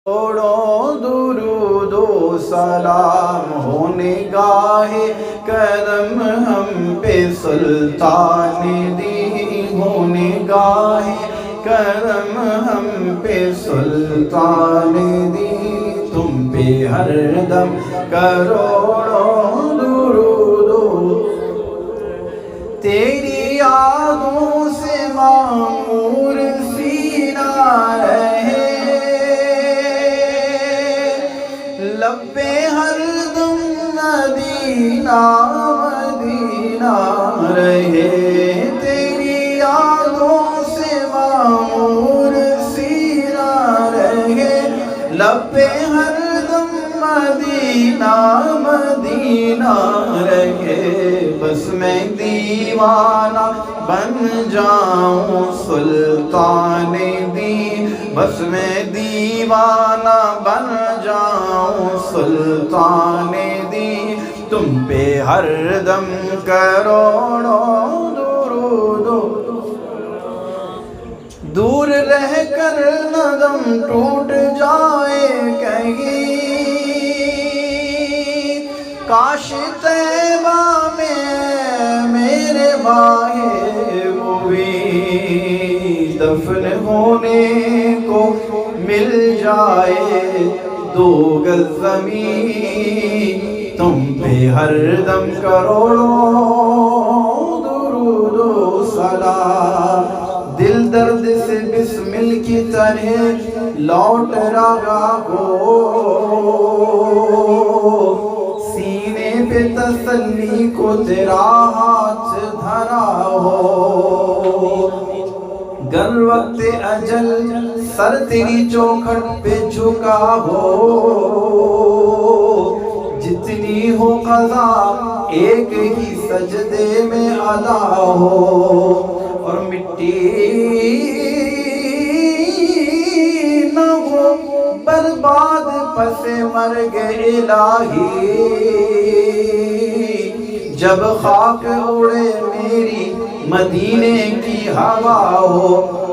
کروڑوں درود و سلام ہو نگاہ کرم ہم پہ سلطان دی، ہو نگاہ کرم ہم پہ سلطان دی، تم پہ ہر دم کروڑوں درود، تیری یادوں سے معمور سینہ رہے، لب پہ ہر دم مدینہ مدینہ رہے، تیری یادوں سے معمور سینہ رہے، لب پہ ہر دم مدینہ مدینہ رہے، بس میں دیوانہ بن جاؤں سلطان دی، بس میں دیوانہ بن جاؤں سلطان دی، تم پہ ہر دم کروڑوں درود، دور رہ کر ندم ٹوٹ جائے کہیں، کاش طیبہ میں میرے بھائی ہوئی دفن ہونے کو مل جائے دو گز زمین، تم پہ ہر دم کروڑوں درود و سلام، دل درد سے بسمل کی طرح لوٹ رہا ہو، سینے پہ تسلی کو تیرا ہاتھ دھرا ہو، گر وقت اجل سر تیری چوکھٹ پہ جھکا ہو، جتنی ہو قضا ایک ہی سجدے میں ادا ہو، اور مٹی نہ ہو برباد پس مرگ الہی، جب خاک اڑے میری مدینے کی ہوا ہو،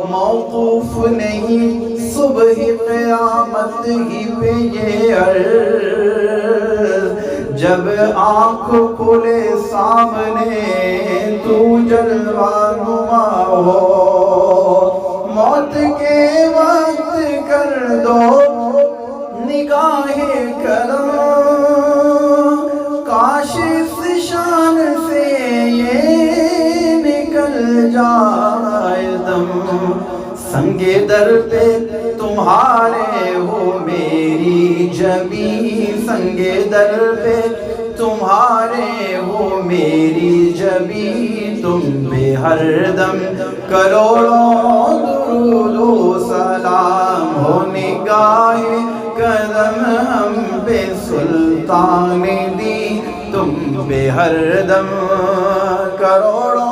موقوف نہیں صبح قیامت ہی پہ یہ عرض، جب آنکھ کھلے سامنے تو جلوہ نما ہو، موت کے وقت کر دو نگاہ کرم، کاش اس شان سے یہ نکل جائے دم، سنگے در پہ تمہارے ہو میری جبی، سنگے در پہ تمہارے ہو میری جبی، تم پہ ہر دم کروڑوں درود و سلام ہو نگاہ کرم ہم پہ سلطان دی، تم پہ ہر دم کروڑوں